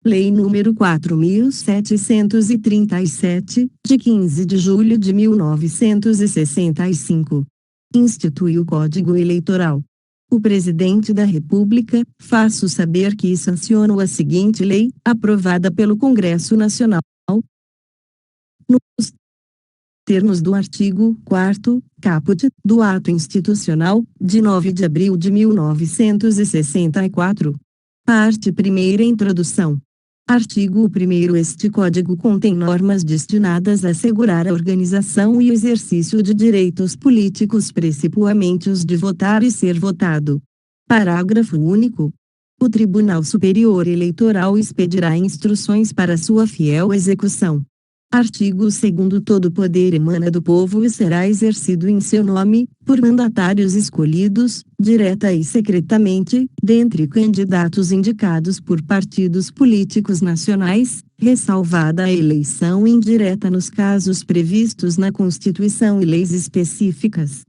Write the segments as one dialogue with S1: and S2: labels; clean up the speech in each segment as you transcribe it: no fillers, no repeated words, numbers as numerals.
S1: Lei nº 4.737, de 15 de julho de 1965. Institui o Código Eleitoral. O Presidente da República, faço saber que sanciono a seguinte lei, aprovada pelo Congresso Nacional, nos termos do artigo 4º, caput, do Ato Institucional, de 9 de abril de 1964. Parte 1ª. Introdução. Artigo 1º. Este Código contém normas destinadas a assegurar a organização e o exercício de direitos políticos, principalmente os de votar e ser votado. Parágrafo único. O Tribunal Superior Eleitoral expedirá instruções para sua fiel execução. Artigo 2º. Todo poder emana do povo e será exercido em seu nome, por mandatários escolhidos, direta e secretamente, dentre candidatos indicados por partidos políticos nacionais, ressalvada a eleição indireta nos casos previstos na Constituição e leis específicas.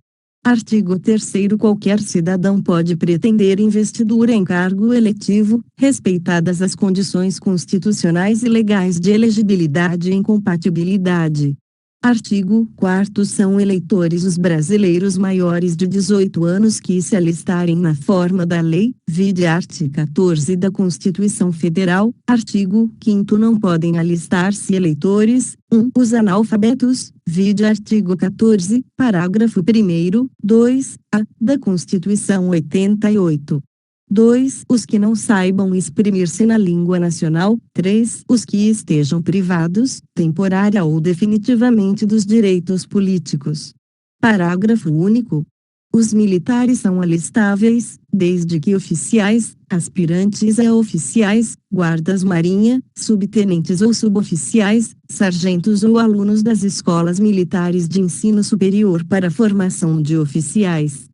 S1: Artigo 3º. Qualquer cidadão pode pretender investidura em cargo eletivo, respeitadas as condições constitucionais e legais de elegibilidade e incompatibilidade. Artigo 4º. São eleitores os brasileiros maiores de 18 anos que se alistarem na forma da lei, vide art. 14 da Constituição Federal. Artigo 5º. Não podem alistar-se eleitores, 1. Os analfabetos, vide artigo 14, parágrafo 1º, 2a, da Constituição 88. 2. Os que não saibam exprimir-se na língua nacional. 3. Os que estejam privados, temporária ou definitivamente dos direitos políticos. Parágrafo único. Os militares são alistáveis, desde que oficiais, aspirantes a oficiais, guardas-marinha, subtenentes ou suboficiais, sargentos ou alunos das escolas militares de ensino superior para a formação de oficiais.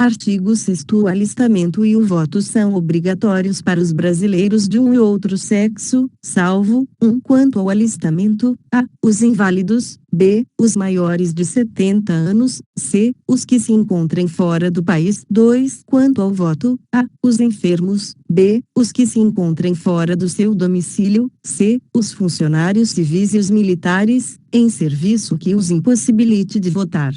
S1: Artigo 6º. O alistamento e o voto são obrigatórios para os brasileiros de um e outro sexo, salvo, 1. Quanto ao alistamento, a. Os inválidos, b. Os maiores de 70 anos, c. Os que se encontrem fora do país, 2. Quanto ao voto, a. Os enfermos, b. Os que se encontrem fora do seu domicílio, c. Os funcionários civis e os militares, em serviço que os impossibilite de votar.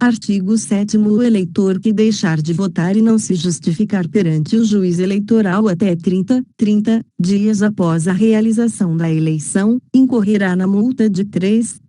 S1: Artigo 7º. O eleitor que deixar de votar e não se justificar perante o juiz eleitoral até 30 dias após a realização da eleição, incorrerá na multa de 3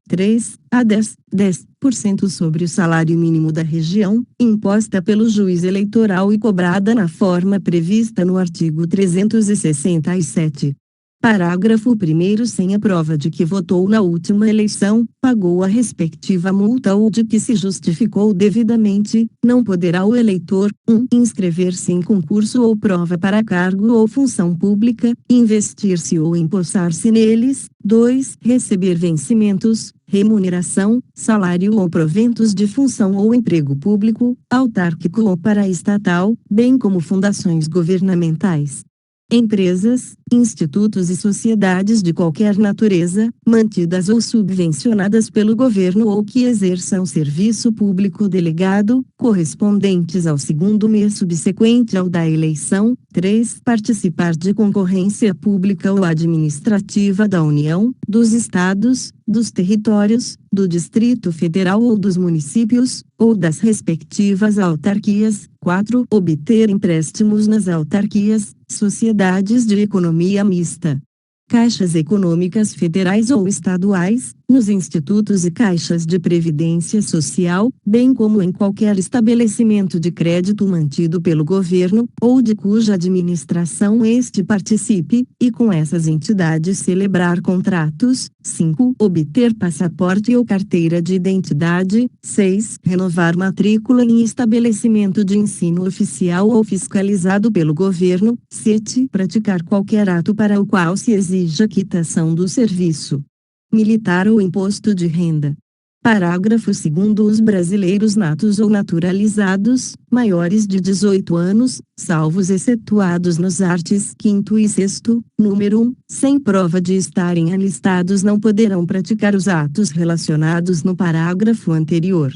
S1: a 10% sobre o salário mínimo da região, imposta pelo juiz eleitoral e cobrada na forma prevista no artigo 367. Parágrafo 1º. Sem a prova de que votou na última eleição, pagou a respectiva multa ou de que se justificou devidamente, não poderá o eleitor, 1. Inscrever-se em concurso ou prova para cargo ou função pública, investir-se ou empossar-se neles, 2. Receber vencimentos, remuneração, salário ou proventos de função ou emprego público, autárquico ou paraestatal, bem como fundações governamentais. Empresas, institutos e sociedades de qualquer natureza, mantidas ou subvencionadas pelo governo ou que exerçam serviço público delegado, correspondentes ao segundo mês subsequente ao da eleição. 3. Participar de concorrência pública ou administrativa da União, dos Estados, dos territórios, do Distrito Federal ou dos municípios, ou das respectivas autarquias. 4. Obter empréstimos nas autarquias, sociedades de economia mista, caixas econômicas federais ou estaduais, nos institutos e caixas de previdência social, bem como em qualquer estabelecimento de crédito mantido pelo governo, ou de cuja administração este participe, e com essas entidades celebrar contratos. 5. Obter passaporte ou carteira de identidade. 6. Renovar matrícula em estabelecimento de ensino oficial ou fiscalizado pelo governo. 7. Praticar qualquer ato para o qual se exija quitação do serviço militar ou imposto de renda. Parágrafo 2º. Os brasileiros natos ou naturalizados, maiores de 18 anos, salvos excetuados nos arts 5º e 6º, número 1, sem prova de estarem alistados não poderão praticar os atos relacionados no parágrafo anterior.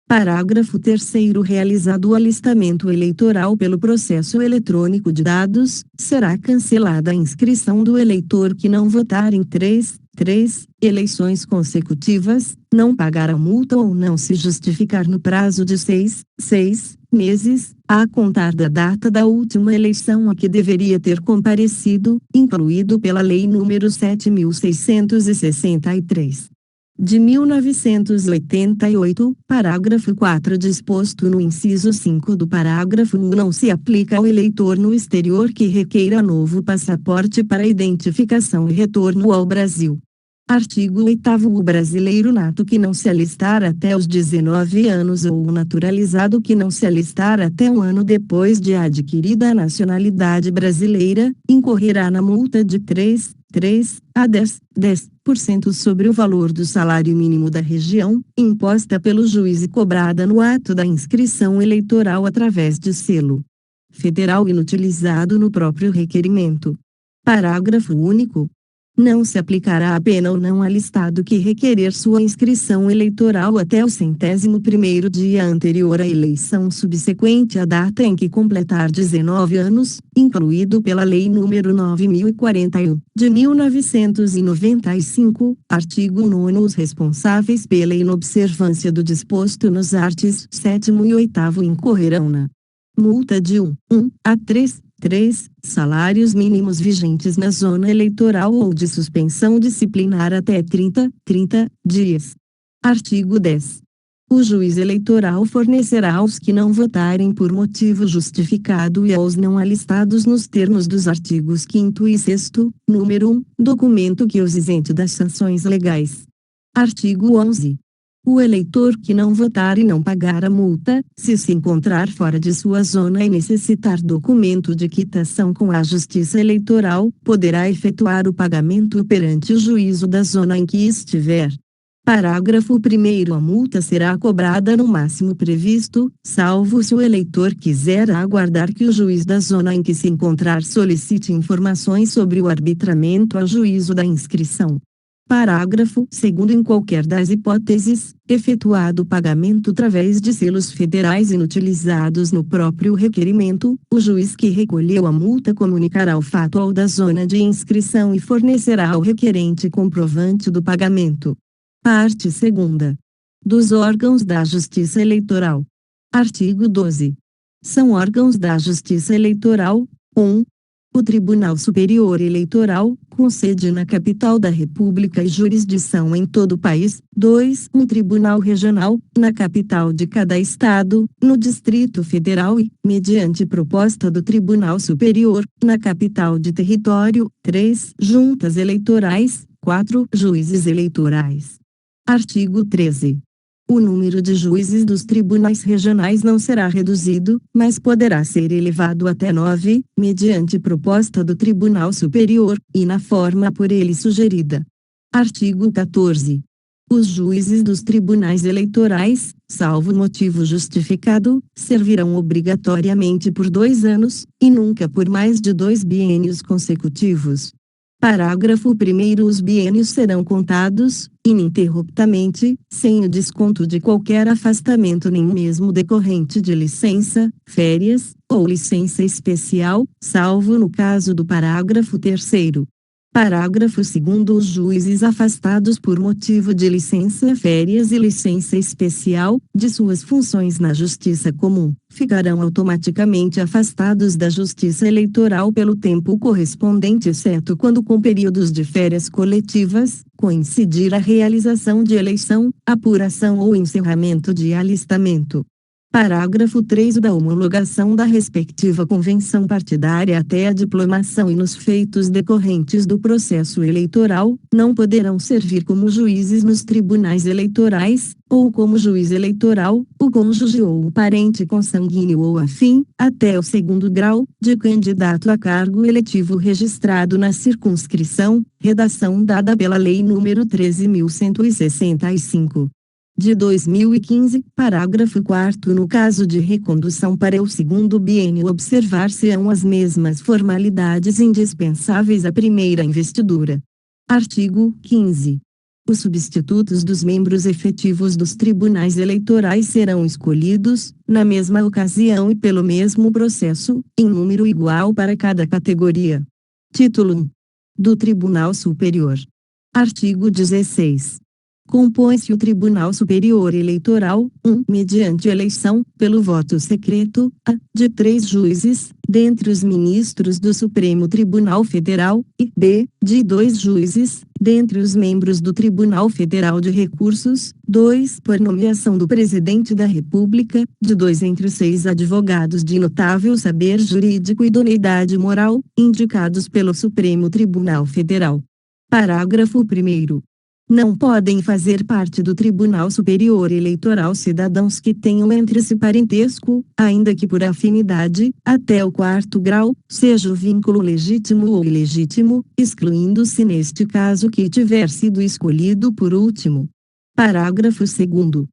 S1: Parágrafo 3º. Realizado o alistamento eleitoral pelo processo eletrônico de dados, será cancelada a inscrição do eleitor que não votar em 3 eleições consecutivas, não pagar a multa ou não se justificar no prazo de 6 meses, a contar da data da última eleição a que deveria ter comparecido, incluído pela Lei nº 7.663. De 1988, parágrafo 4. Disposto no inciso 5 do parágrafo 1, não se aplica ao eleitor no exterior que requeira novo passaporte para identificação e retorno ao Brasil. Artigo 8º. O brasileiro nato que não se alistar até os 19 anos ou o naturalizado que não se alistar até um ano depois de adquirida a nacionalidade brasileira, incorrerá na multa de 3 a 10% sobre o valor do salário mínimo da região, imposta pelo juiz e cobrada no ato da inscrição eleitoral através de selo federal inutilizado no próprio requerimento. Parágrafo único. Não se aplicará a pena ao não alistado que requerer sua inscrição eleitoral até o 101º dia anterior à eleição subsequente à data em que completar 19 anos, incluído pela Lei nº 9.041, de 1995, artigo 9º. Os responsáveis pela inobservância do disposto nos artigos 7º e 8º incorrerão na multa de 1 a 3 salários mínimos vigentes na zona eleitoral ou de suspensão disciplinar até 30 dias. Artigo 10. O juiz eleitoral fornecerá aos que não votarem por motivo justificado e aos não alistados nos termos dos artigos 5º e 6º, número 1, documento que os isente das sanções legais. Artigo 11. O eleitor que não votar e não pagar a multa, se encontrar fora de sua zona e necessitar documento de quitação com a Justiça Eleitoral, poderá efetuar o pagamento perante o juízo da zona em que estiver. Parágrafo 1º. A multa será cobrada no máximo previsto, salvo se o eleitor quiser aguardar que o juiz da zona em que se encontrar solicite informações sobre o arbitramento ao juízo da inscrição. Parágrafo 2º. Em qualquer das hipóteses, efetuado o pagamento através de selos federais inutilizados no próprio requerimento, o juiz que recolheu a multa comunicará o fato ao da zona de inscrição e fornecerá ao requerente comprovante do pagamento. Parte 2ª. Dos órgãos da Justiça Eleitoral. Artigo 12. São órgãos da Justiça Eleitoral: 1. O Tribunal Superior Eleitoral, com sede na capital da República e jurisdição em todo o país. 2. Um Tribunal Regional, na capital de cada estado, no Distrito Federal e, mediante proposta do Tribunal Superior, na capital de território. 3. Juntas Eleitorais. 4. Juízes eleitorais. Artigo 13. O número de juízes dos tribunais regionais não será reduzido, mas poderá ser elevado até 9, mediante proposta do Tribunal Superior, e na forma por ele sugerida. Artigo 14. Os juízes dos tribunais eleitorais, salvo motivo justificado, servirão obrigatoriamente por 2 anos, e nunca por mais de 2 biênios consecutivos. Parágrafo 1º. Os biênios serão contados, ininterruptamente, sem o desconto de qualquer afastamento nem mesmo decorrente de licença, férias, ou licença especial, salvo no caso do parágrafo 3º. Parágrafo 2º. Os juízes afastados por motivo de licença, férias e licença especial, de suas funções na Justiça Comum, ficarão automaticamente afastados da Justiça Eleitoral pelo tempo correspondente, exceto quando com períodos de férias coletivas, coincidir a realização de eleição, apuração ou encerramento de alistamento. Parágrafo 3. Da homologação da respectiva convenção partidária até a diplomação e nos feitos decorrentes do processo eleitoral, não poderão servir como juízes nos tribunais eleitorais, ou como juiz eleitoral, o cônjuge ou o parente consanguíneo ou afim, até o 2º grau, de candidato a cargo eletivo registrado na circunscrição, redação dada pela Lei nº 13.165. De 2015, parágrafo 4º. No caso de recondução para o 2º biênio, observar-se-ão as mesmas formalidades indispensáveis à primeira investidura. Artigo 15. Os substitutos dos membros efetivos dos tribunais eleitorais serão escolhidos, na mesma ocasião e pelo mesmo processo, em número igual para cada categoria. Título 1. Do Tribunal Superior. Artigo 16. Compõe-se o Tribunal Superior Eleitoral, 1. Mediante eleição, pelo voto secreto, a. de 3 juízes, dentre os ministros do Supremo Tribunal Federal, e b. de 2 juízes, dentre os membros do Tribunal Federal de Recursos, 2. por nomeação do Presidente da República, de 2 entre os 6 advogados de notável saber jurídico e idoneidade moral, indicados pelo Supremo Tribunal Federal. Parágrafo 1º. Não podem fazer parte do Tribunal Superior Eleitoral cidadãos que tenham entre si parentesco, ainda que por afinidade, até o 4º grau, seja o vínculo legítimo ou ilegítimo, excluindo-se neste caso que tiver sido escolhido por último. Parágrafo 2º.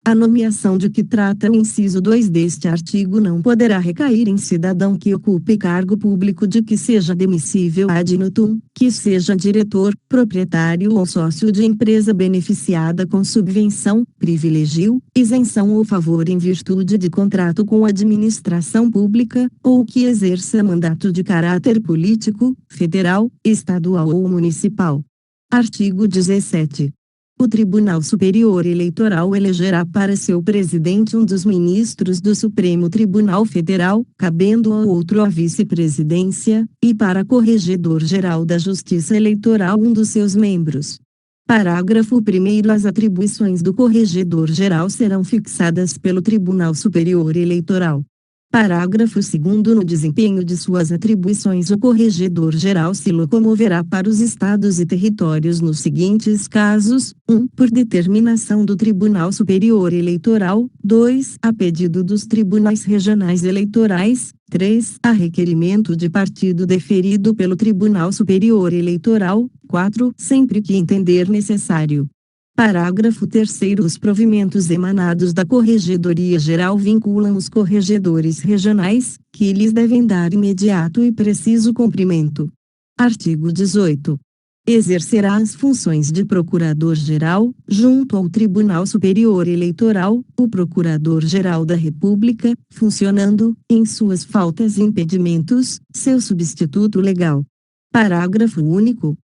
S1: A nomeação de que trata o inciso 2 deste artigo não poderá recair em cidadão que ocupe cargo público de que seja demissível ad nutum, que seja diretor, proprietário ou sócio de empresa beneficiada com subvenção, privilégio, isenção ou favor em virtude de contrato com a administração pública, ou que exerça mandato de caráter político, federal, estadual ou municipal. Artigo 17. O Tribunal Superior Eleitoral elegerá para seu presidente um dos ministros do Supremo Tribunal Federal, cabendo ao outro a vice-presidência, e para Corregedor-Geral da Justiça Eleitoral um dos seus membros. Parágrafo 1º. As atribuições do Corregedor-Geral serão fixadas pelo Tribunal Superior Eleitoral. Parágrafo 2º. No desempenho de suas atribuições o Corregedor-Geral se locomoverá para os estados e territórios nos seguintes casos: 1. Por determinação do Tribunal Superior Eleitoral, 2. A pedido dos tribunais regionais eleitorais, 3. A requerimento de partido deferido pelo Tribunal Superior Eleitoral, 4. Sempre que entender necessário. Parágrafo 3º. Os provimentos emanados da Corregedoria Geral vinculam os corregedores regionais, que lhes devem dar imediato e preciso cumprimento. Artigo 18. Exercerá as funções de Procurador-Geral, junto ao Tribunal Superior Eleitoral, o Procurador-Geral da República, funcionando, em suas faltas e impedimentos, seu substituto legal. Parágrafo único.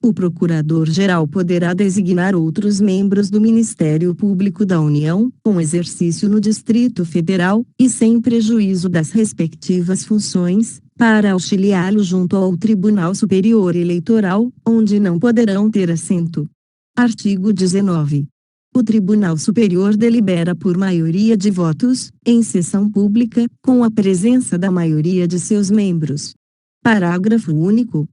S1: O Procurador-Geral poderá designar outros membros do Ministério Público da União, com exercício no Distrito Federal, e sem prejuízo das respectivas funções, para auxiliá-lo junto ao Tribunal Superior Eleitoral, onde não poderão ter assento. Artigo 19. O Tribunal Superior delibera por maioria de votos, em sessão pública, com a presença da maioria de seus membros. Parágrafo único.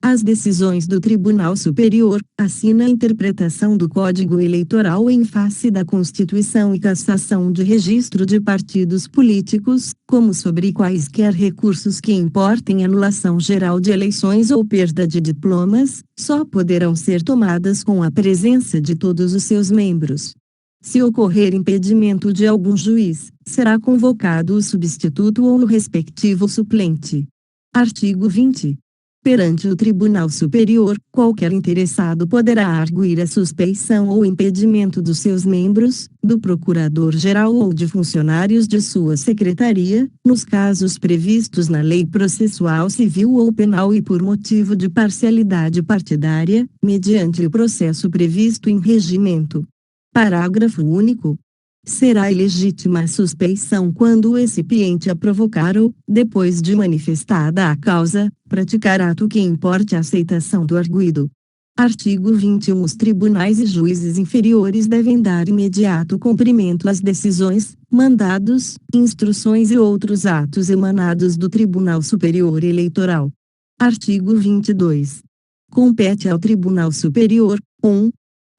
S1: As decisões do Tribunal Superior, assina a interpretação do Código Eleitoral em face da Constituição e cassação de registro de partidos políticos, como sobre quaisquer recursos que importem anulação geral de eleições ou perda de diplomas, só poderão ser tomadas com a presença de todos os seus membros. Se ocorrer impedimento de algum juiz, será convocado o substituto ou o respectivo suplente. Artigo 20. Perante o Tribunal Superior, qualquer interessado poderá arguir a suspeição ou impedimento dos seus membros, do Procurador-Geral ou de funcionários de sua secretaria, nos casos previstos na Lei Processual Civil ou Penal e por motivo de parcialidade partidária, mediante o processo previsto em regimento. Parágrafo único. Será ilegítima a suspeição quando o recipiente a provocar ou, depois de manifestada a causa, praticar ato que importe a aceitação do arguido. Artigo 21. Os tribunais e juízes inferiores devem dar imediato cumprimento às decisões, mandados, instruções e outros atos emanados do Tribunal Superior Eleitoral. Artigo 22. Compete ao Tribunal Superior, 1.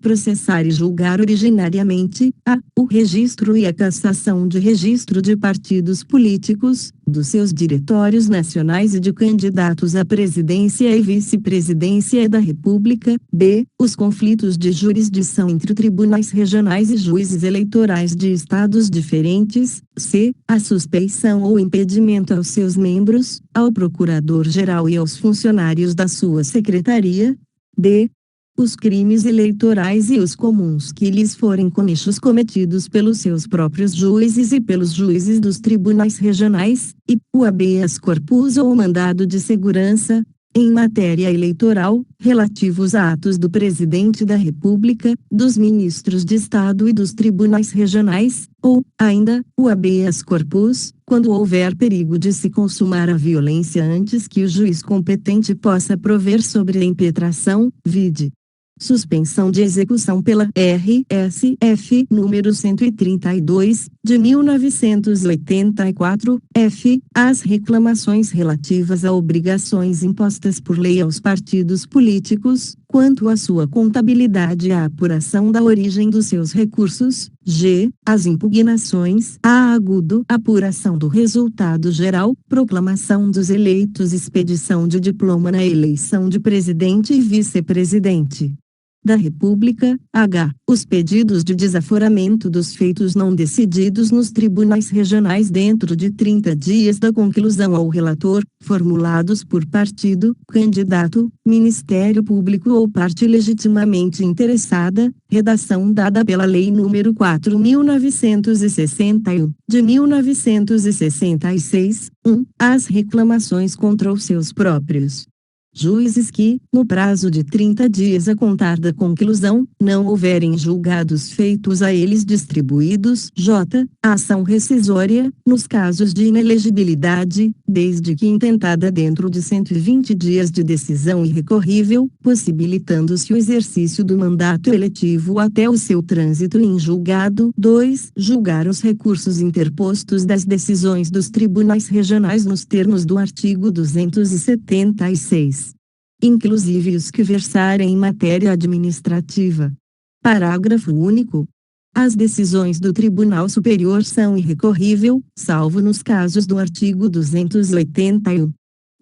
S1: Processar e julgar originariamente, a. o registro e a cassação de registro de partidos políticos, dos seus diretórios nacionais e de candidatos à presidência e vice-presidência da República, b. os conflitos de jurisdição entre tribunais regionais e juízes eleitorais de estados diferentes, c. a suspeição ou impedimento aos seus membros, ao Procurador-Geral e aos funcionários da sua secretaria, d. os crimes eleitorais e os comuns que lhes forem conexos cometidos pelos seus próprios juízes e pelos juízes dos tribunais regionais, e o habeas corpus ou o mandado de segurança, em matéria eleitoral, relativos a atos do Presidente da República, dos ministros de Estado e dos tribunais regionais, ou, ainda, o habeas corpus, quando houver perigo de se consumar a violência antes que o juiz competente possa prover sobre a impetração, vide suspensão de execução pela RSF número 132, de 1984, f. As reclamações relativas a obrigações impostas por lei aos partidos políticos, quanto à sua contabilidade e à apuração da origem dos seus recursos, g. As impugnações, apuração do resultado geral, proclamação dos eleitos, expedição de diploma na eleição de presidente e vice-presidente da República, h. Os pedidos de desaforamento dos feitos não decididos nos tribunais regionais dentro de 30 dias da conclusão ao relator, formulados por partido, candidato, Ministério Público ou parte legitimamente interessada, redação dada pela Lei nº 4.961, de 1966, 1. As reclamações contra os seus próprios juízes que, no prazo de 30 dias a contar da conclusão, não houverem julgados feitos a eles distribuídos. J. A ação rescisória, nos casos de inelegibilidade, desde que intentada dentro de 120 dias de decisão irrecorrível, possibilitando-se o exercício do mandato eletivo até o seu trânsito em julgado. 2. Julgar os recursos interpostos das decisões dos tribunais regionais nos termos do artigo 276. Inclusive os que versarem em matéria administrativa. Parágrafo único. As decisões do Tribunal Superior são irrecorrível, salvo nos casos do artigo 281.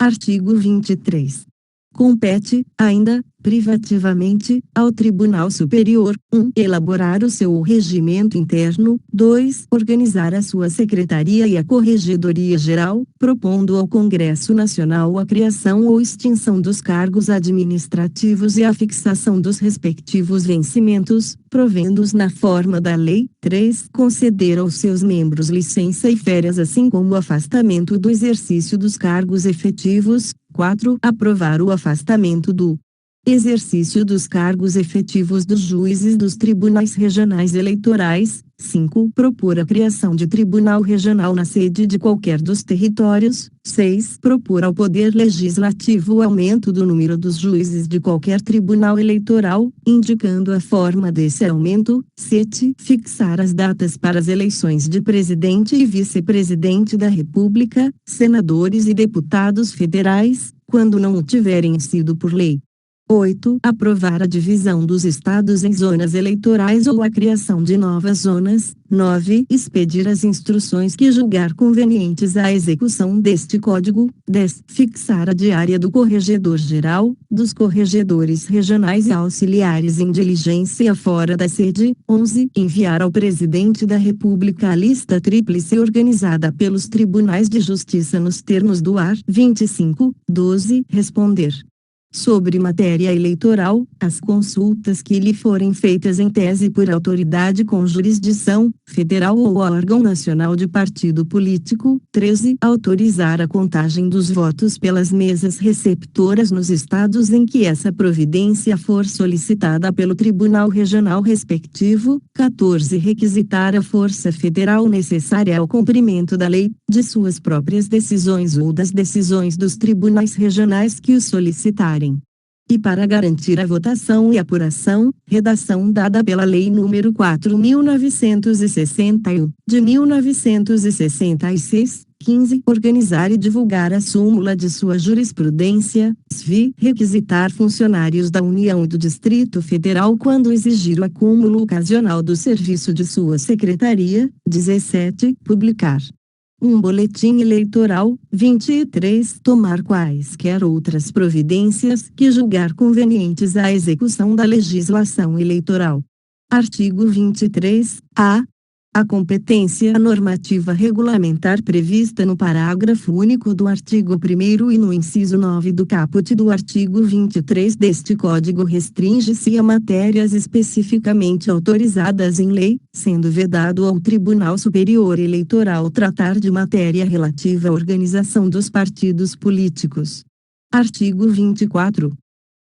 S1: Artigo 23. Compete, ainda, privativamente, ao Tribunal Superior, 1. Elaborar o seu regimento interno, 2. Organizar a sua Secretaria e a Corregedoria Geral, propondo ao Congresso Nacional a criação ou extinção dos cargos administrativos e a fixação dos respectivos vencimentos, provendo-os na forma da lei. 3. Conceder aos seus membros licença e férias assim como o afastamento do exercício dos cargos efetivos. 4. Aprovar o afastamento do exercício dos cargos efetivos dos juízes dos tribunais regionais eleitorais. 5. Propor a criação de tribunal regional na sede de qualquer dos territórios. 6. Propor ao Poder Legislativo o aumento do número dos juízes de qualquer tribunal eleitoral, indicando a forma desse aumento. 7. Fixar as datas para as eleições de presidente e vice-presidente da República, senadores e deputados federais, quando não o tiverem sido por lei. 8. Aprovar a divisão dos estados em zonas eleitorais ou a criação de novas zonas. 9. Expedir as instruções que julgar convenientes à execução deste Código. 10. Fixar a diária do Corregedor-Geral, dos corregedores regionais e auxiliares em diligência fora da sede. 11. Enviar ao Presidente da República a lista tríplice organizada pelos tribunais de justiça nos termos do art. 25. 12. Responder sobre matéria eleitoral, as consultas que lhe forem feitas em tese por autoridade com jurisdição federal ou órgão nacional de partido político. 13. Autorizar a contagem dos votos pelas mesas receptoras nos estados em que essa providência for solicitada pelo Tribunal Regional respectivo. 14. Requisitar a força federal necessária ao cumprimento da lei, de suas próprias decisões ou das decisões dos tribunais regionais que o solicitarem. E para garantir a votação e apuração, redação dada pela Lei nº 4.961, de 1966. 15. Organizar e divulgar a súmula de sua jurisprudência, SVI. Requisitar funcionários da União e do Distrito Federal quando exigir o acúmulo ocasional do serviço de sua secretaria. 17. Publicar um boletim eleitoral. 23. Tomar quaisquer outras providências que julgar convenientes à execução da legislação eleitoral. Artigo 23. A. A competência normativa regulamentar prevista no parágrafo único do artigo 1º e no inciso 9 do caput do artigo 23 deste Código restringe-se a matérias especificamente autorizadas em lei, sendo vedado ao Tribunal Superior Eleitoral tratar de matéria relativa à organização dos partidos políticos. Artigo 24.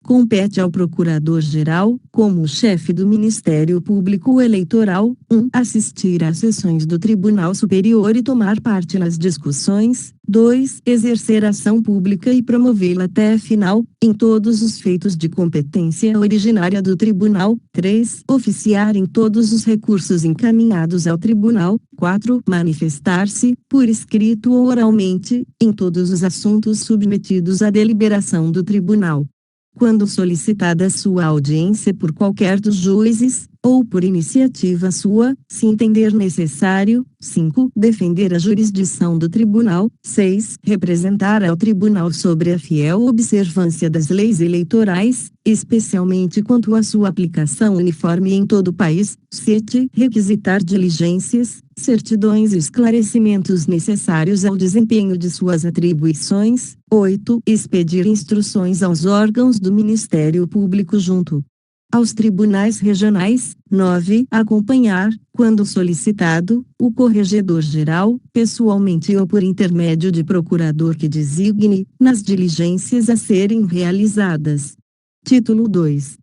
S1: Compete ao Procurador-Geral, como chefe do Ministério Público Eleitoral, 1. Assistir às sessões do Tribunal Superior e tomar parte nas discussões, 2. Exercer ação pública e promovê-la até a final, em todos os feitos de competência originária do Tribunal, 3. Oficiar em todos os recursos encaminhados ao Tribunal, 4. Manifestar-se, por escrito ou oralmente, em todos os assuntos submetidos à deliberação do Tribunal. Quando solicitada sua audiência por qualquer dos juízes, ou por iniciativa sua, se entender necessário. 5. Defender a jurisdição do tribunal. 6. Representar ao tribunal sobre a fiel observância das leis eleitorais, especialmente quanto à sua aplicação uniforme em todo o país. 7. Requisitar diligências, certidões e esclarecimentos necessários ao desempenho de suas atribuições. 8. Expedir instruções aos órgãos do Ministério Público junto aos tribunais regionais. 9. Acompanhar, quando solicitado, o Corregedor-Geral, pessoalmente ou por intermédio de procurador que designe, nas diligências a serem realizadas. Título 2.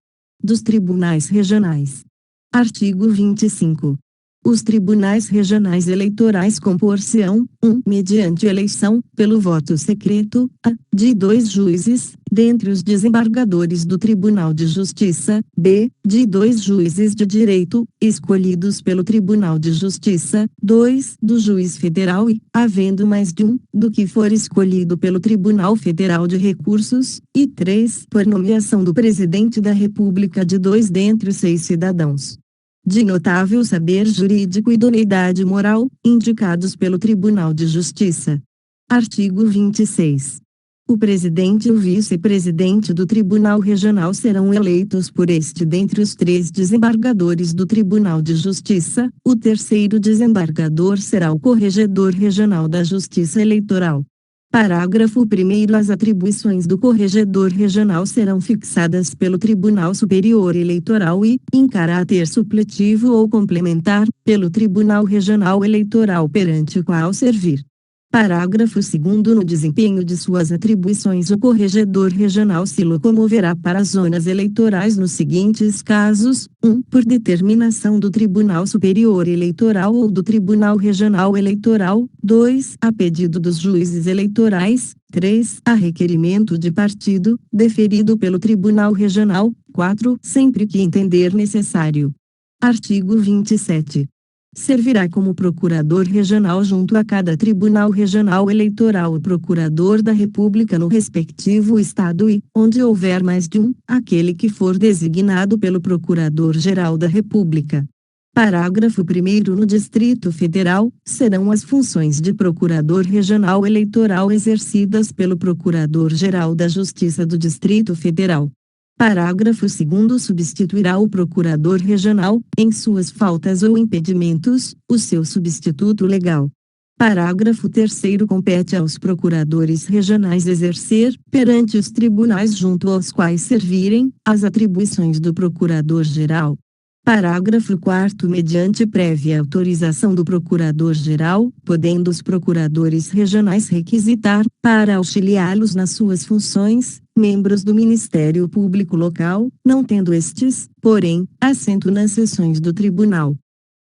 S1: Dos Tribunais Regionais. Artigo 25. Os tribunais regionais eleitorais compor-se-ão, 1. Mediante eleição, pelo voto secreto, de 2 juízes, dentre os desembargadores do Tribunal de Justiça, b. de 2 juízes de direito, escolhidos pelo Tribunal de Justiça, 2. do juiz federal e, havendo mais de um, do que for escolhido pelo Tribunal Federal de Recursos, e 3. por nomeação do Presidente da República de 2 dentre os 6 cidadãos de notável saber jurídico e idoneidade moral, indicados pelo Tribunal de Justiça. Artigo 26. O presidente e o vice-presidente do Tribunal Regional serão eleitos por este dentre os 3 desembargadores do Tribunal de Justiça. O terceiro desembargador será o Corregedor Regional da Justiça Eleitoral. Parágrafo 1º. As atribuições do Corregedor Regional serão fixadas pelo Tribunal Superior Eleitoral e, em caráter supletivo ou complementar, pelo Tribunal Regional Eleitoral perante o qual servir. Parágrafo 2º. No desempenho de suas atribuições o Corregedor Regional se locomoverá para as zonas eleitorais nos seguintes casos: 1. Por determinação do Tribunal Superior Eleitoral ou do Tribunal Regional Eleitoral. 2. A pedido dos juízes eleitorais. 3. A requerimento de partido, deferido pelo Tribunal Regional. 4. Sempre que entender necessário. Artigo 27. Servirá como procurador regional junto a cada Tribunal Regional Eleitoral o Procurador da República no respectivo Estado e, onde houver mais de um, aquele que for designado pelo Procurador-Geral da República. Parágrafo 1º. No Distrito Federal, serão as funções de Procurador Regional Eleitoral exercidas pelo Procurador-Geral da Justiça do Distrito Federal. Parágrafo 2º. Substituirá o Procurador Regional, em suas faltas ou impedimentos, o seu substituto legal. Parágrafo 3º. Compete aos procuradores regionais exercer, perante os tribunais junto aos quais servirem, as atribuições do Procurador-Geral. Parágrafo 4º. Mediante prévia autorização do Procurador-Geral, podendo os procuradores regionais requisitar, para auxiliá-los nas suas funções, membros do Ministério Público Local, não tendo estes, porém, assento nas sessões do Tribunal.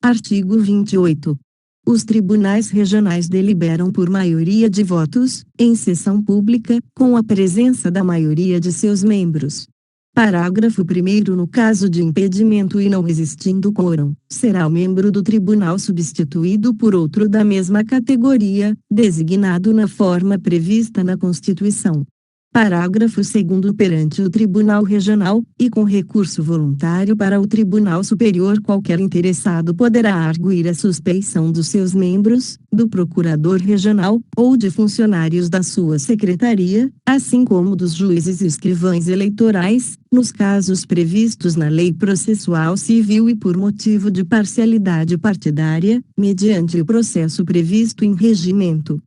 S1: Artigo 28. Os tribunais regionais deliberam por maioria de votos, em sessão pública, com a presença da maioria de seus membros. Parágrafo 1º. No caso de impedimento e não existindo quórum, será o membro do tribunal substituído por outro da mesma categoria, designado na forma prevista na Constituição. Parágrafo 2º. Perante o Tribunal Regional, e com recurso voluntário para o Tribunal Superior, qualquer interessado poderá arguir a suspeição dos seus membros, do Procurador Regional, ou de funcionários da sua Secretaria, assim como dos juízes e escrivães eleitorais, nos casos previstos na Lei Processual Civil e por motivo de parcialidade partidária, mediante o processo previsto em regimento.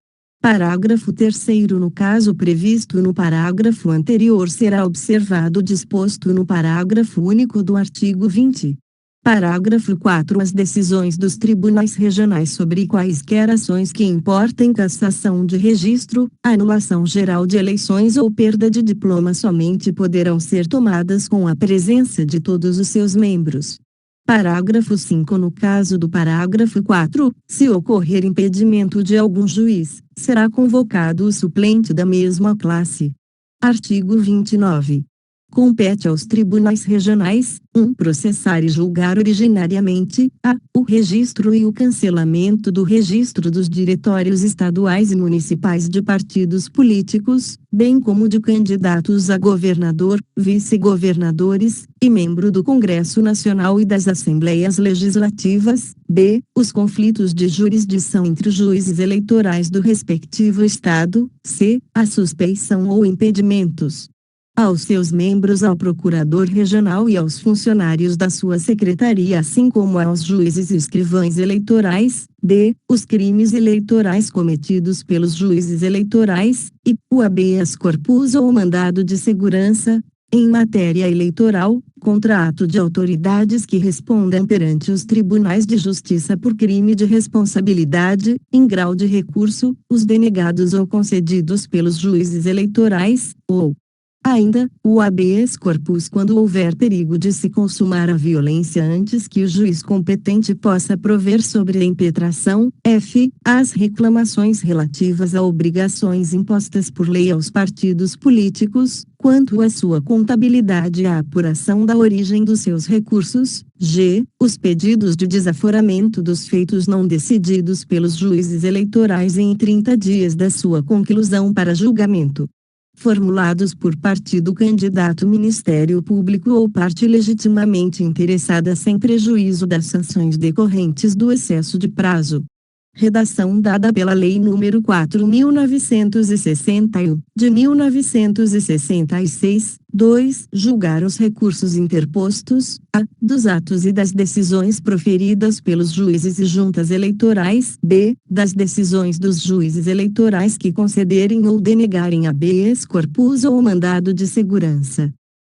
S1: Parágrafo 3º. No caso previsto no parágrafo anterior será observado o disposto no parágrafo único do artigo 20. Parágrafo 4. As decisões dos tribunais regionais sobre quaisquer ações que importem cassação de registro, anulação geral de eleições ou perda de diploma somente poderão ser tomadas com a presença de todos os seus membros. Parágrafo 5. No caso do parágrafo 4, se ocorrer impedimento de algum juiz, será convocado o suplente da mesma classe. Artigo 29. Compete aos tribunais regionais, 1. Processar e julgar originariamente, a. o registro e o cancelamento do registro dos diretórios estaduais e municipais de partidos políticos, bem como de candidatos a governador, vice-governadores, e membro do Congresso Nacional e das Assembleias Legislativas, b. os conflitos de jurisdição entre os juízes eleitorais do respectivo estado, c. a suspeição ou impedimentos aos seus membros, ao procurador regional e aos funcionários da sua secretaria, assim como aos juízes e escrivães eleitorais, d. os crimes eleitorais cometidos pelos juízes eleitorais, e o habeas corpus ou mandado de segurança, em matéria eleitoral, contra ato de autoridades que respondam perante os tribunais de justiça por crime de responsabilidade, em grau de recurso, os denegados ou concedidos pelos juízes eleitorais, ou ainda, o habeas corpus quando houver perigo de se consumar a violência antes que o juiz competente possa prover sobre a impetração, f. as reclamações relativas a obrigações impostas por lei aos partidos políticos, quanto à sua contabilidade e à apuração da origem dos seus recursos, g. os pedidos de desaforamento dos feitos não decididos pelos juízes eleitorais em 30 dias da sua conclusão para julgamento, formulados por partido candidato, Ministério Público ou parte legitimamente interessada sem prejuízo das sanções decorrentes do excesso de prazo. Redação dada pela Lei nº 4.961, de 1966, 2. Julgar os recursos interpostos, a. dos atos e das decisões proferidas pelos juízes e juntas eleitorais, b. das decisões dos juízes eleitorais que concederem ou denegarem habeas corpus ou mandado de segurança.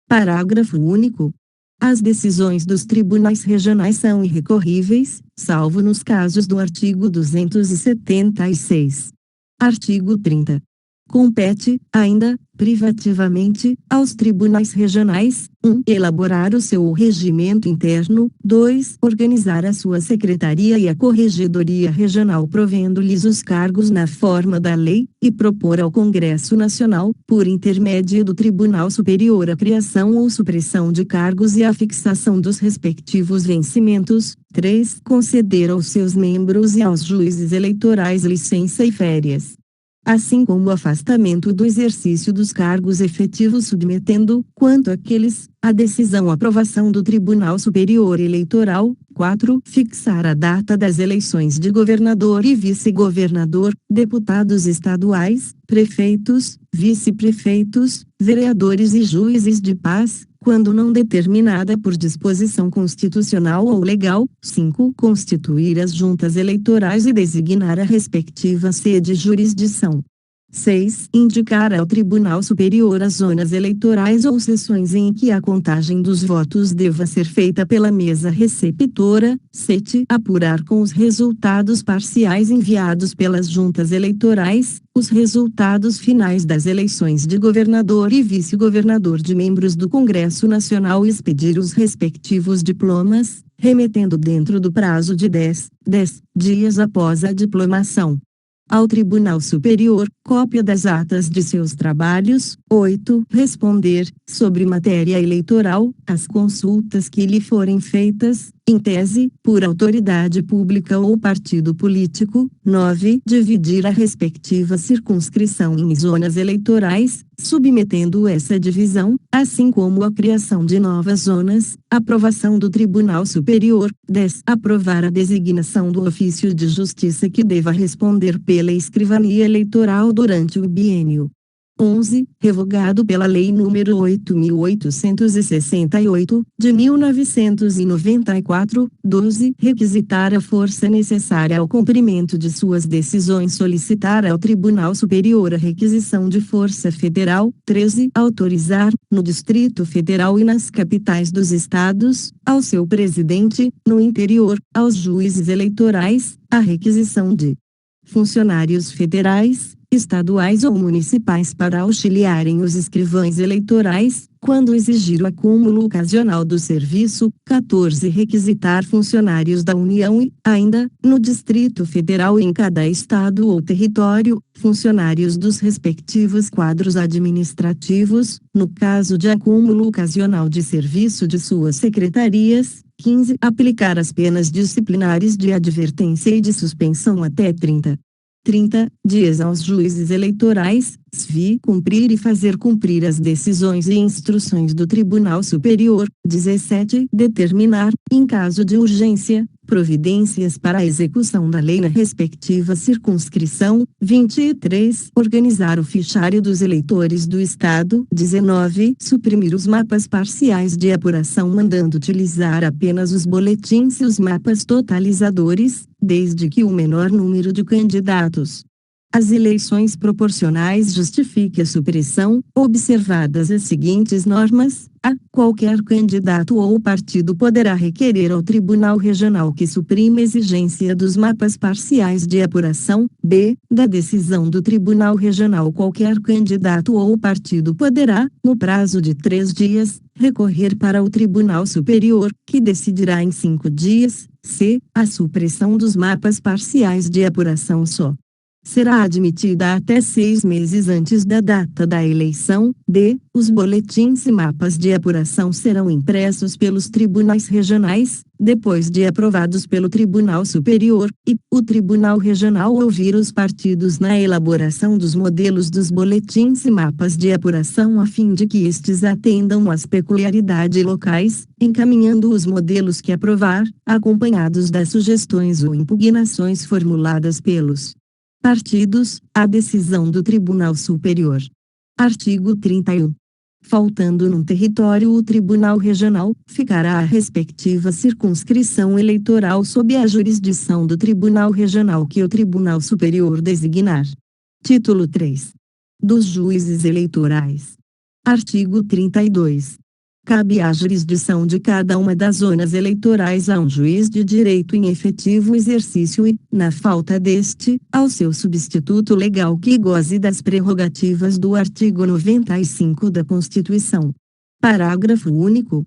S1: Parágrafo único. As decisões dos tribunais regionais são irrecorríveis, salvo nos casos do artigo 276. Artigo 30. Compete, ainda, privativamente, aos tribunais regionais, 1. elaborar o seu regimento interno, 2. organizar a sua secretaria e a corregedoria regional provendo-lhes os cargos na forma da lei, e propor ao Congresso Nacional, por intermédio do Tribunal Superior, a criação ou supressão de cargos e a fixação dos respectivos vencimentos, 3. conceder aos seus membros e aos juízes eleitorais licença e férias, assim como o afastamento do exercício dos cargos efetivos, submetendo, quanto àqueles, a decisão aprovação do Tribunal Superior Eleitoral. 4. Fixar a data das eleições de governador e vice-governador, deputados estaduais, prefeitos, vice-prefeitos, vereadores e juízes de paz, quando não determinada por disposição constitucional ou legal. 5. Constituir as juntas eleitorais e designar a respectiva sede e jurisdição. 6. Indicar ao Tribunal Superior as zonas eleitorais ou sessões em que a contagem dos votos deva ser feita pela mesa receptora. 7. Apurar com os resultados parciais enviados pelas juntas eleitorais, os resultados finais das eleições de governador e vice-governador de membros do Congresso Nacional e expedir os respectivos diplomas, remetendo dentro do prazo de 10 dias após a diplomação ao Tribunal Superior, cópia das atas de seus trabalhos. 8. Responder, sobre matéria eleitoral, às consultas que lhe forem feitas, em tese, por autoridade pública ou partido político. 9. Dividir a respectiva circunscrição em zonas eleitorais, submetendo essa divisão, assim como a criação de novas zonas, aprovação do Tribunal Superior. 10. Aprovar a designação do ofício de justiça que deva responder pela escrivania eleitoral durante o biênio. 11. Revogado pela Lei nº 8.868, de 1994. 12. Requisitar a força necessária ao cumprimento de suas decisões. Solicitar ao Tribunal Superior a requisição de força federal. 13. Autorizar, no Distrito Federal e nas capitais dos estados, ao seu presidente, no interior, aos juízes eleitorais, a requisição de funcionários federais, estaduais ou municipais para auxiliarem os escrivães eleitorais, quando exigir o acúmulo ocasional do serviço. 14. Requisitar funcionários da União e, ainda, no Distrito Federal e em cada estado ou território, funcionários dos respectivos quadros administrativos, no caso de acúmulo ocasional de serviço de suas secretarias. 15. Aplicar as penas disciplinares de advertência e de suspensão até 30 dias aos juízes eleitorais, se cumprir e fazer cumprir as decisões e instruções do Tribunal Superior. 17. Determinar, em caso de urgência, providências para a execução da lei na respectiva circunscrição. 23. Organizar o fichário dos eleitores do Estado. 19. Suprimir os mapas parciais de apuração, mandando utilizar apenas os boletins e os mapas totalizadores, desde que o menor número de candidatos às eleições proporcionais justifique a supressão, observadas as seguintes normas. A. Qualquer candidato ou partido poderá requerer ao Tribunal Regional que suprima a exigência dos mapas parciais de apuração. B. Da decisão do Tribunal Regional, qualquer candidato ou partido poderá, no prazo de 3 dias, recorrer para o Tribunal Superior, que decidirá em 5 dias. C. A supressão dos mapas parciais de apuração só será admitida até 6 meses antes da data da eleição. D. Os boletins e mapas de apuração serão impressos pelos tribunais regionais, depois de aprovados pelo Tribunal Superior, e o Tribunal Regional ouvir os partidos na elaboração dos modelos dos boletins e mapas de apuração a fim de que estes atendam às peculiaridades locais, encaminhando os modelos que aprovar, acompanhados das sugestões ou impugnações formuladas pelos partidos, à decisão do Tribunal Superior. Artigo 31. Faltando num território o Tribunal Regional, ficará a respectiva circunscrição eleitoral sob a jurisdição do Tribunal Regional que o Tribunal Superior designar. Título 3. Dos juízes eleitorais. Artigo 32. Cabe à jurisdição de cada uma das zonas eleitorais a um juiz de direito em efetivo exercício e, na falta deste, ao seu substituto legal que goze das prerrogativas do artigo 95 da Constituição. Parágrafo único.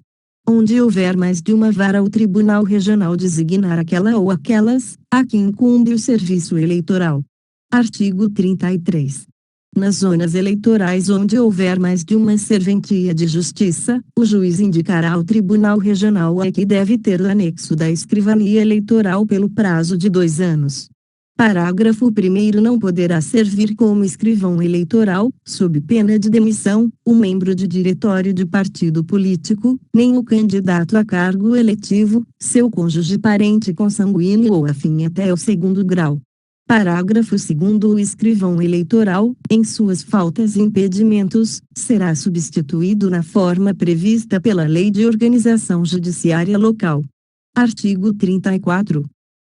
S1: Onde houver mais de uma vara, o Tribunal Regional designar aquela ou aquelas, a quem incumbe o serviço eleitoral. Artigo 33. Nas zonas eleitorais onde houver mais de uma serventia de justiça, o juiz indicará ao Tribunal Regional a que deve ter o anexo da escrivania eleitoral pelo prazo de 2 anos. Parágrafo 1º. Não poderá servir como escrivão eleitoral, sob pena de demissão, o membro de diretório de partido político, nem o candidato a cargo eletivo, seu cônjuge, parente consanguíneo ou afim até o 2º grau. Parágrafo 2º. O escrivão eleitoral, em suas faltas e impedimentos, será substituído na forma prevista pela Lei de Organização Judiciária Local. Artigo 34.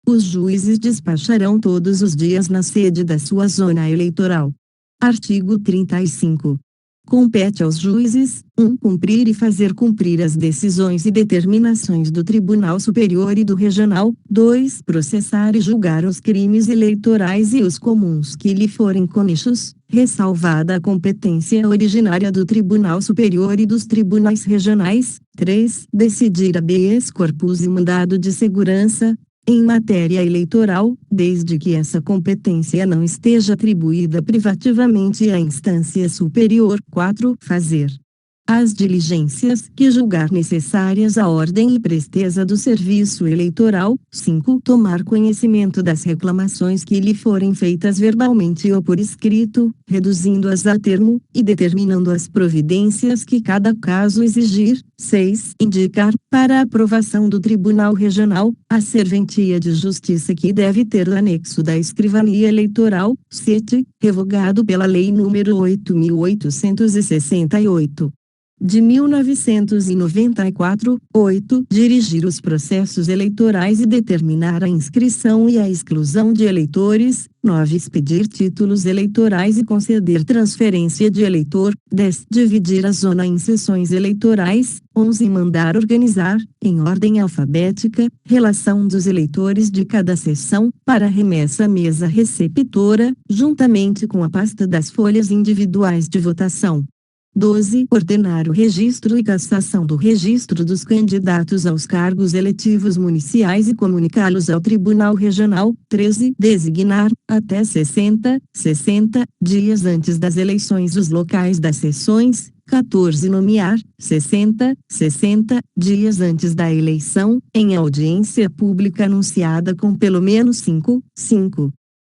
S1: Os juízes despacharão todos os dias na sede da sua zona eleitoral. Artigo 35. Compete aos juízes: 1. Cumprir e fazer cumprir as decisões e determinações do Tribunal Superior e do Regional. 2. Processar e julgar os crimes eleitorais e os comuns que lhe forem conexos, ressalvada a competência originária do Tribunal Superior e dos tribunais regionais. 3. Decidir habeas corpus e mandado de segurança em matéria eleitoral, desde que essa competência não esteja atribuída privativamente à instância superior. 4. Fazer as diligências que julgar necessárias à ordem e presteza do serviço eleitoral. 5. Tomar conhecimento das reclamações que lhe forem feitas verbalmente ou por escrito, reduzindo-as a termo, e determinando as providências que cada caso exigir. 6. Indicar, para aprovação do Tribunal Regional, a serventia de justiça que deve ter o anexo da escrivania eleitoral. 7. Revogado pela Lei nº 8.868. de 1994, 8. Dirigir os processos eleitorais e determinar a inscrição e a exclusão de eleitores. 9. Expedir títulos eleitorais e conceder transferência de eleitor. 10. Dividir a zona em seções eleitorais. 11. Mandar organizar, em ordem alfabética, relação dos eleitores de cada seção, para remessa à mesa receptora, juntamente com a pasta das folhas individuais de votação. 12. Ordenar o registro e cassação do registro dos candidatos aos cargos eletivos municipais e comunicá-los ao Tribunal Regional. 13. Designar, até 60 dias antes das eleições os locais das sessões. 14. Nomear, 60 dias antes da eleição, em audiência pública anunciada com pelo menos 5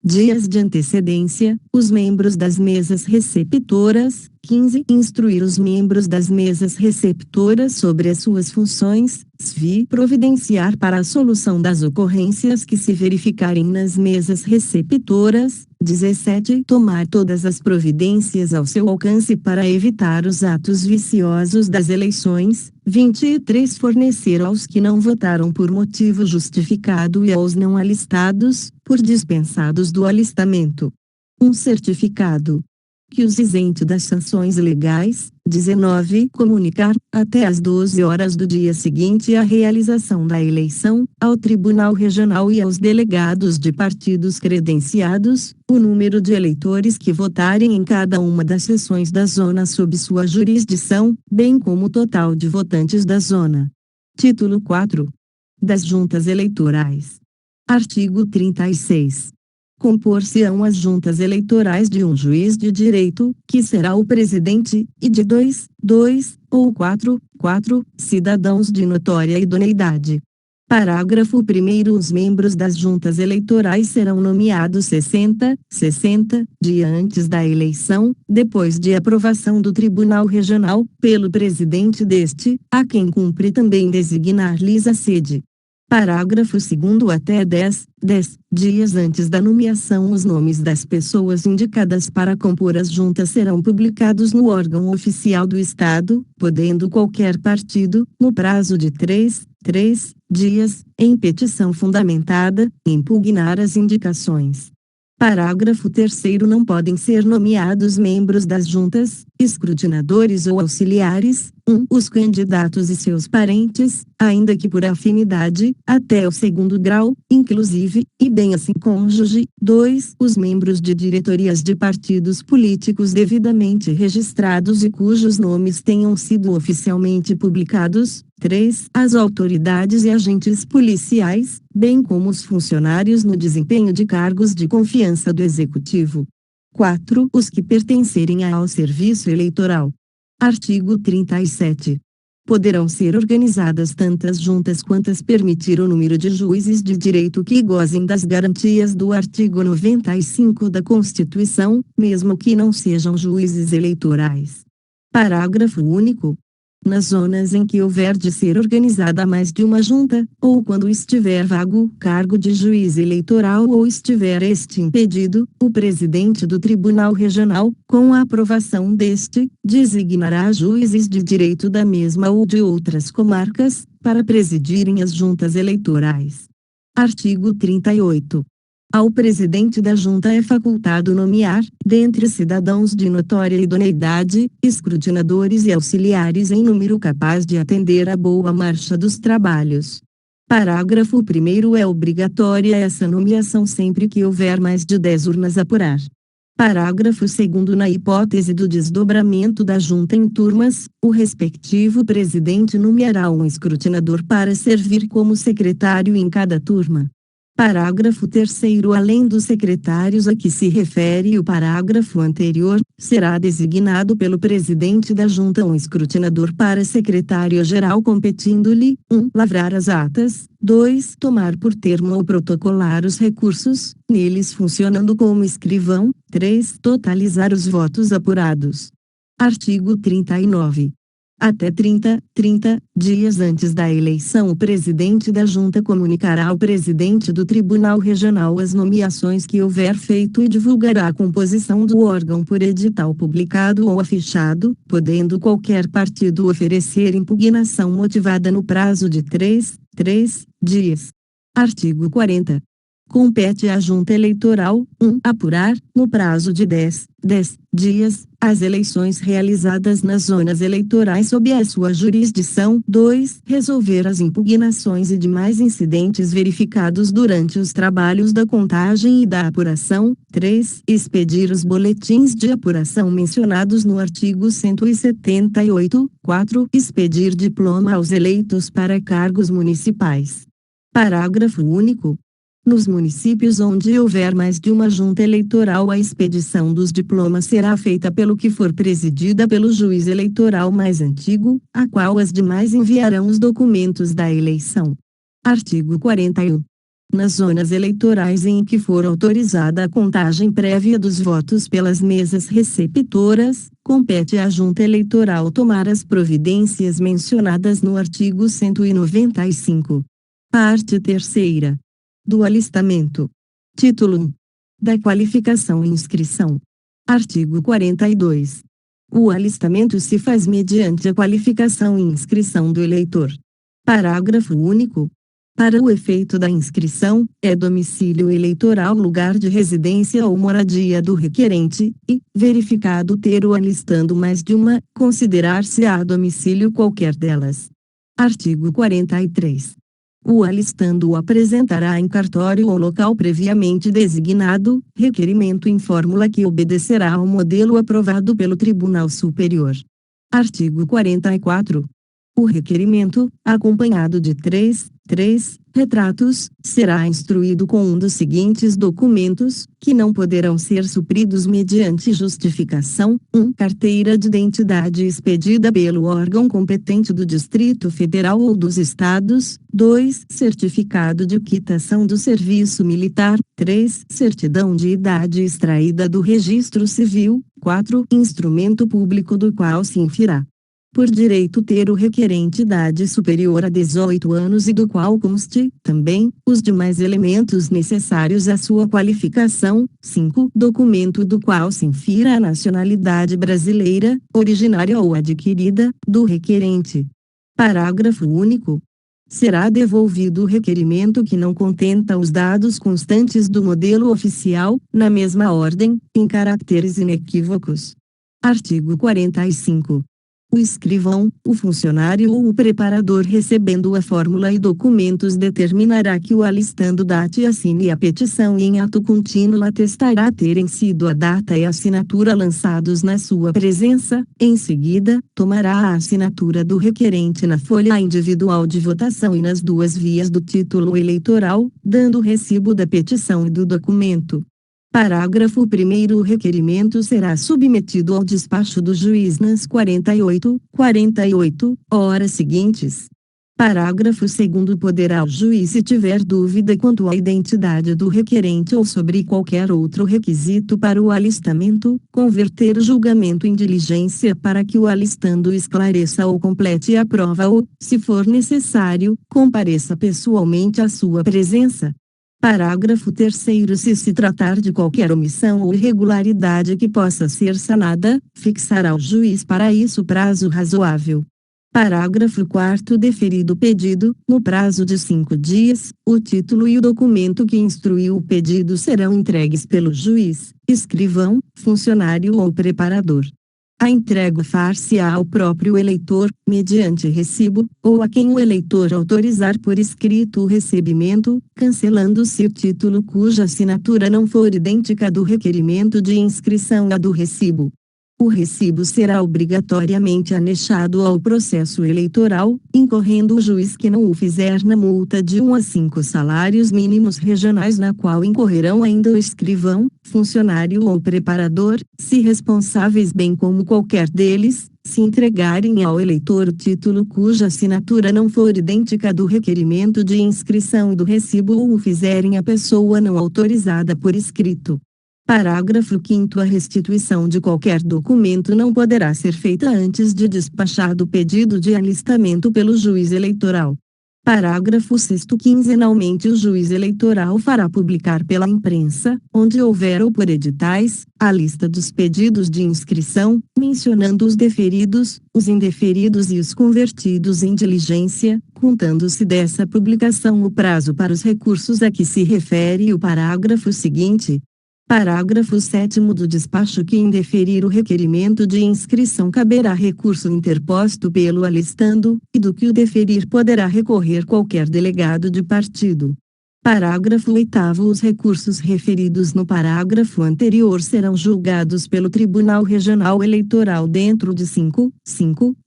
S1: dias de antecedência, os membros das mesas receptoras. 15. Instruir os membros das mesas receptoras sobre as suas funções. SV. Providenciar para a solução das ocorrências que se verificarem nas mesas receptoras. 17. Tomar todas as providências ao seu alcance para evitar os atos viciosos das eleições. 23. Fornecer aos que não votaram por motivo justificado e aos não alistados, por dispensados do alistamento, um certificado que os isente das sanções legais. 19. Comunicar, até às 12 horas do dia seguinte à realização da eleição, ao Tribunal Regional e aos delegados de partidos credenciados, o número de eleitores que votarem em cada uma das seções da zona sob sua jurisdição, bem como o total de votantes da zona. Título 4. Das Juntas Eleitorais. Artigo 36. Compor-se-ão as juntas eleitorais de um juiz de direito, que será o presidente, e de dois ou quatro cidadãos de notória idoneidade. Parágrafo 1º. Os membros das juntas eleitorais serão nomeados 60 dias antes da eleição, depois de aprovação do Tribunal Regional, pelo presidente deste, a quem cumpre também designar-lhes a sede. Parágrafo 2º. Até 10 dias antes da nomeação, os nomes das pessoas indicadas para compor as juntas serão publicados no órgão oficial do Estado, podendo qualquer partido, no prazo de 3 dias, em petição fundamentada, impugnar as indicações. Parágrafo 3º. Não podem ser nomeados membros das juntas, escrutinadores ou auxiliares, 1. Os candidatos e seus parentes, ainda que por afinidade, até o 2º grau, inclusive, e bem assim cônjuge. 2. Os membros de diretorias de partidos políticos devidamente registrados e cujos nomes tenham sido oficialmente publicados. 3. As autoridades e agentes policiais, bem como os funcionários no desempenho de cargos de confiança do Executivo. 4. Os que pertencerem ao serviço eleitoral. Artigo 37. Poderão ser organizadas tantas juntas quantas permitir o número de juízes de direito que gozem das garantias do artigo 95 da Constituição, mesmo que não sejam juízes eleitorais. Parágrafo único. Nas zonas em que houver de ser organizada mais de uma junta, ou quando estiver vago o cargo de juiz eleitoral ou estiver este impedido, o presidente do Tribunal Regional, com a aprovação deste, designará juízes de direito da mesma ou de outras comarcas, para presidirem as juntas eleitorais. Artigo 38. Ao presidente da junta é facultado nomear, dentre cidadãos de notória idoneidade, escrutinadores e auxiliares em número capaz de atender à boa marcha dos trabalhos. Parágrafo 1º. É obrigatória essa nomeação sempre que houver mais de 10 urnas a apurar. Parágrafo 2º. Na hipótese do desdobramento da junta em turmas, o respectivo presidente nomeará um escrutinador para servir como secretário em cada turma. Parágrafo 3º. Além dos secretários a que se refere o parágrafo anterior, será designado pelo presidente da Junta um escrutinador para secretário-geral, competindo-lhe: 1. Lavrar as atas; 2. Tomar por termo ou protocolar os recursos, neles funcionando como escrivão; 3. Totalizar os votos apurados. Artigo 39. Até 30 dias antes da eleição, o presidente da Junta comunicará ao presidente do Tribunal Regional as nomeações que houver feito e divulgará a composição do órgão por edital publicado ou afichado, podendo qualquer partido oferecer impugnação motivada no prazo de 3 dias. Artigo 40. Compete à Junta Eleitoral: 1. Apurar, no prazo de 10 dias, as eleições realizadas nas zonas eleitorais sob a sua jurisdição; 2. Resolver as impugnações e demais incidentes verificados durante os trabalhos da contagem e da apuração; 3. Expedir os boletins de apuração mencionados no artigo 178; 4. Expedir diploma aos eleitos para cargos municipais. Parágrafo único. Nos municípios onde houver mais de uma junta eleitoral, a expedição dos diplomas será feita pelo que for presidida pelo juiz eleitoral mais antigo, a qual as demais enviarão os documentos da eleição. Artigo 41. Nas zonas eleitorais em que for autorizada a contagem prévia dos votos pelas mesas receptoras, compete à Junta Eleitoral tomar as providências mencionadas no artigo 195. Parte 3ª. Do alistamento. Título 1. Da qualificação e inscrição. Artigo 42. O alistamento se faz mediante a qualificação e inscrição do eleitor. Parágrafo único. Para o efeito da inscrição, é domicílio eleitoral lugar de residência ou moradia do requerente, e, verificado ter o alistando mais de uma, considerar-se-á domicílio qualquer delas. Artigo 43. O alistando apresentará em cartório ou local previamente designado, requerimento em fórmula que obedecerá ao modelo aprovado pelo Tribunal Superior. Artigo 44. O requerimento, acompanhado de 3 retratos, será instruído com um dos seguintes documentos, que não poderão ser supridos mediante justificação: 1. Carteira de identidade expedida pelo órgão competente do Distrito Federal ou dos Estados; 2. Certificado de quitação do serviço militar; 3. Certidão de idade extraída do Registro Civil; 4. Instrumento público do qual se infirá por direito ter o requerente idade superior a 18 anos e do qual conste, também, os demais elementos necessários à sua qualificação; 5. Documento do qual se infira a nacionalidade brasileira, originária ou adquirida, do requerente. Parágrafo único. Será devolvido o requerimento que não contenta os dados constantes do modelo oficial, na mesma ordem, em caracteres inequívocos. Artigo 45. O escrivão, o funcionário ou o preparador recebendo a fórmula e documentos determinará que o alistando date e assine a petição e em ato contínuo atestará terem sido a data e a assinatura lançados na sua presença; em seguida, tomará a assinatura do requerente na folha individual de votação e nas duas vias do título eleitoral, dando o recibo da petição e do documento. Parágrafo 1º. O requerimento será submetido ao despacho do juiz nas 48 horas seguintes. Parágrafo 2º. Poderá o juiz, se tiver dúvida quanto à identidade do requerente ou sobre qualquer outro requisito para o alistamento, converter o julgamento em diligência para que o alistando esclareça ou complete a prova ou, se for necessário, compareça pessoalmente à sua presença. Parágrafo 3º. Se tratar de qualquer omissão ou irregularidade que possa ser sanada, fixará o juiz para isso prazo razoável. Parágrafo 4º. Deferido o pedido, no prazo de 5 dias, o título e o documento que instruiu o pedido serão entregues pelo juiz, escrivão, funcionário ou preparador. A entrega far-se-á ao próprio eleitor, mediante recibo, ou a quem o eleitor autorizar por escrito o recebimento, cancelando-se o título cuja assinatura não for idêntica à do requerimento de inscrição à do recibo. O recibo será obrigatoriamente anexado ao processo eleitoral, incorrendo o juiz que não o fizer na multa de 1 a 5 salários mínimos regionais, na qual incorrerão ainda o escrivão, funcionário ou preparador, se responsáveis, bem como qualquer deles, se entregarem ao eleitor o título cuja assinatura não for idêntica do requerimento de inscrição do recibo ou o fizerem a pessoa não autorizada por escrito. Parágrafo 5º. A restituição de qualquer documento não poderá ser feita antes de despachado o pedido de alistamento pelo juiz eleitoral. Parágrafo 6º. Quinzenalmente o juiz eleitoral fará publicar pela imprensa, onde houver ou por editais, a lista dos pedidos de inscrição, mencionando os deferidos, os indeferidos e os convertidos em diligência, contando-se dessa publicação o prazo para os recursos a que se refere o parágrafo seguinte. Parágrafo 7º. Do despacho que indeferir o requerimento de inscrição caberá recurso interposto pelo alistando, e do que o deferir poderá recorrer qualquer delegado de partido. Parágrafo 8º. Os recursos referidos no parágrafo anterior serão julgados pelo Tribunal Regional Eleitoral dentro de 5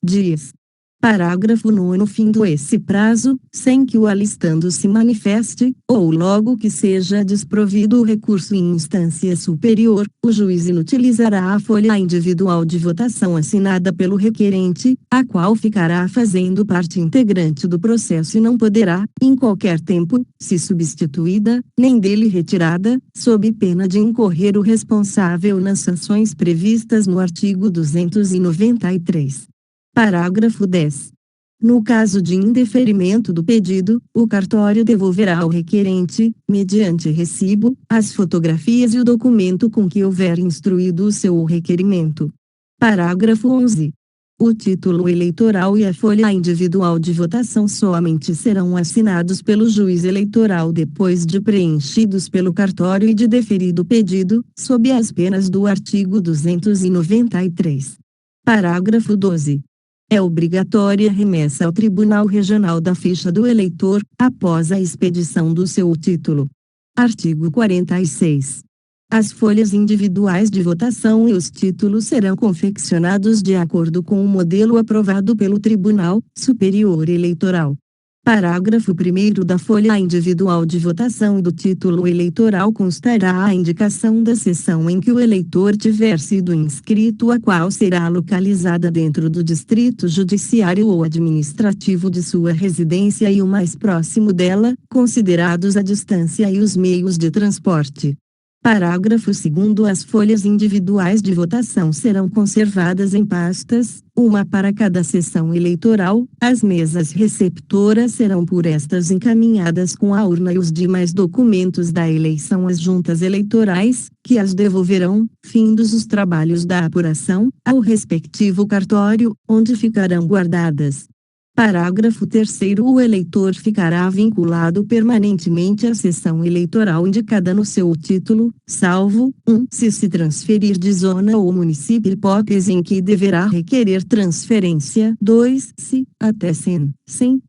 S1: dias. Parágrafo 9º. Findo esse prazo, sem que o alistando se manifeste, ou logo que seja desprovido o recurso em instância superior, o juiz inutilizará a folha individual de votação assinada pelo requerente, a qual ficará fazendo parte integrante do processo e não poderá, em qualquer tempo, ser substituída, nem dele retirada, sob pena de incorrer o responsável nas sanções previstas no artigo 293. Parágrafo 10. No caso de indeferimento do pedido, o cartório devolverá ao requerente, mediante recibo, as fotografias e o documento com que houver instruído o seu requerimento. Parágrafo 11. O título eleitoral e a folha individual de votação somente serão assinados pelo juiz eleitoral depois de preenchidos pelo cartório e de deferido o pedido, sob as penas do artigo 293. Parágrafo 12. É obrigatória a remessa ao Tribunal Regional da ficha do eleitor, após a expedição do seu título. Artigo 46. As folhas individuais de votação e os títulos serão confeccionados de acordo com o modelo aprovado pelo Tribunal Superior Eleitoral. Parágrafo 1º. Da folha individual de votação e do título eleitoral constará a indicação da seção em que o eleitor tiver sido inscrito, a qual será localizada dentro do distrito judiciário ou administrativo de sua residência e o mais próximo dela, considerados a distância e os meios de transporte. Parágrafo 2º. As folhas individuais de votação serão conservadas em pastas, uma para cada sessão eleitoral. As mesas receptoras serão por estas encaminhadas com a urna e os demais documentos da eleição às juntas eleitorais, que as devolverão, findos os trabalhos da apuração, ao respectivo cartório, onde ficarão guardadas. Parágrafo 3º. O eleitor ficará vinculado permanentemente à sessão eleitoral indicada no seu título, salvo, 1. Se transferir de zona ou município, hipótese em que deverá requerer transferência. 2. Se, até 100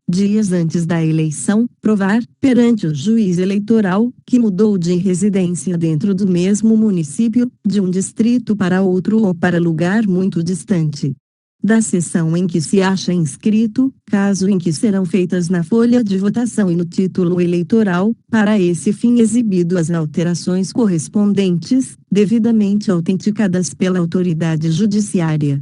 S1: dias antes da eleição, provar, perante o juiz eleitoral, que mudou de residência dentro do mesmo município, de um distrito para outro ou para lugar muito distante da sessão em que se acha inscrito, caso em que serão feitas na folha de votação e no título eleitoral, para esse fim exibido as alterações correspondentes, devidamente autenticadas pela autoridade judiciária.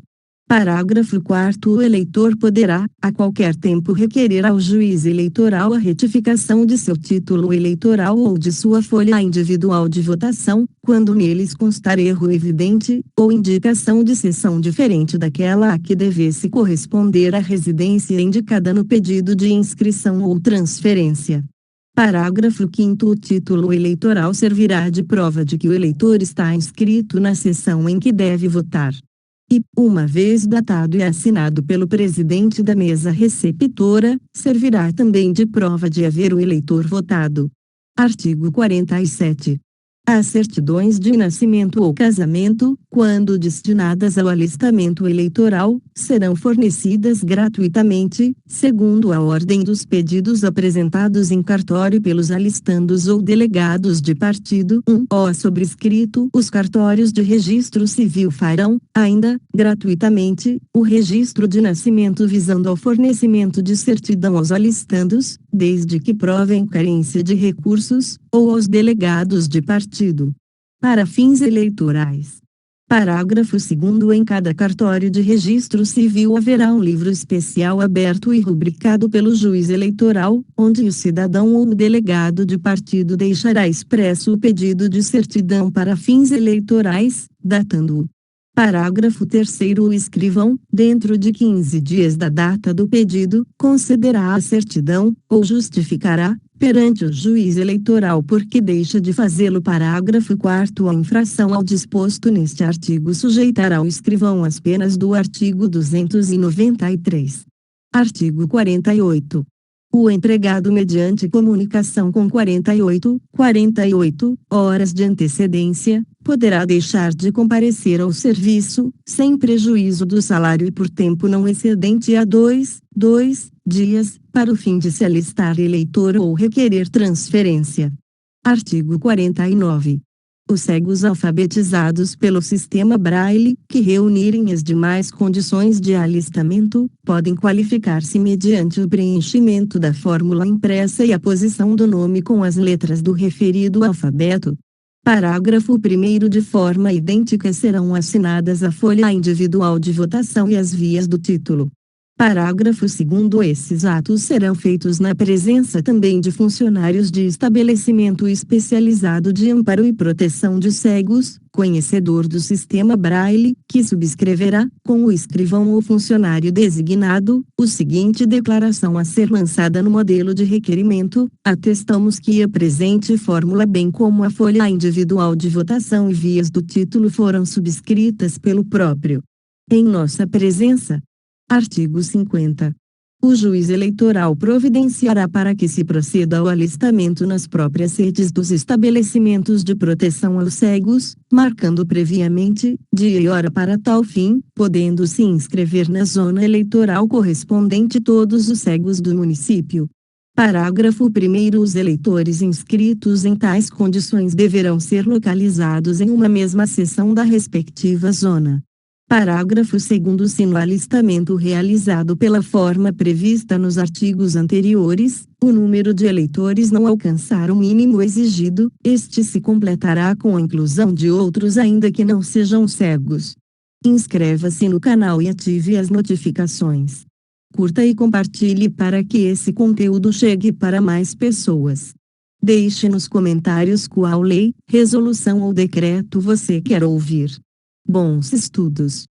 S1: Parágrafo 4º. O eleitor poderá, a qualquer tempo, requerer ao juiz eleitoral a retificação de seu título eleitoral ou de sua folha individual de votação, quando neles constar erro evidente, ou indicação de seção diferente daquela a que devesse corresponder a residência indicada no pedido de inscrição ou transferência. Parágrafo 5º. O título eleitoral servirá de prova de que o eleitor está inscrito na sessão em que deve votar. E, uma vez datado e assinado pelo presidente da mesa receptora, servirá também de prova de haver o eleitor votado. Artigo 47. As certidões de nascimento ou casamento, quando destinadas ao alistamento eleitoral, serão fornecidas gratuitamente, segundo a ordem dos pedidos apresentados em cartório pelos alistandos ou delegados de partido. O sobrescrito. Os cartórios de registro civil farão, ainda, gratuitamente, o registro de nascimento visando ao fornecimento de certidão aos alistandos, desde que provem carência de recursos, ou aos delegados de partido. Para fins eleitorais. Parágrafo 2º. Em cada cartório de registro civil haverá um livro especial aberto e rubricado pelo juiz eleitoral, onde o cidadão ou o delegado de partido deixará expresso o pedido de certidão para fins eleitorais, datando-o. Parágrafo 3º. O escrivão, dentro de 15 dias da data do pedido, concederá a certidão, ou justificará, perante o juiz eleitoral porque deixa de fazê-lo. Parágrafo 4º. A infração ao disposto neste artigo sujeitará o escrivão às penas do artigo 293. Artigo 48. O empregado, mediante comunicação com 48 horas de antecedência, poderá deixar de comparecer ao serviço, sem prejuízo do salário e por tempo não excedente a 2 dias, para o fim de se alistar eleitor ou requerer transferência. Artigo 49. Os cegos alfabetizados pelo sistema Braille, que reunirem as demais condições de alistamento, podem qualificar-se mediante o preenchimento da fórmula impressa e a posição do nome com as letras do referido alfabeto. Parágrafo 1º. De forma idêntica serão assinadas a folha individual de votação e as vias do título. Parágrafo 2º. Esses atos serão feitos na presença também de funcionários de estabelecimento especializado de amparo e proteção de cegos, conhecedor do sistema Braille, que subscreverá, com o escrivão ou funcionário designado, o seguinte declaração a ser lançada no modelo de requerimento: atestamos que a presente fórmula bem como a folha individual de votação e vias do título foram subscritas pelo próprio. Em nossa presença. Artigo 50. O juiz eleitoral providenciará para que se proceda ao alistamento nas próprias sedes dos estabelecimentos de proteção aos cegos, marcando previamente dia e hora para tal fim, podendo se inscrever na zona eleitoral correspondente todos os cegos do município. Parágrafo 1º. Os eleitores inscritos em tais condições deverão ser localizados em uma mesma seção da respectiva zona. Parágrafo 2º. Se no alistamento realizado pela forma prevista nos artigos anteriores, o número de eleitores não alcançar o mínimo exigido, este se completará com a inclusão de outros ainda que não sejam cegos. Inscreva-se no canal e ative as notificações. Curta e compartilhe para que esse conteúdo chegue para mais pessoas. Deixe nos comentários qual lei, resolução ou decreto você quer ouvir. Bons estudos!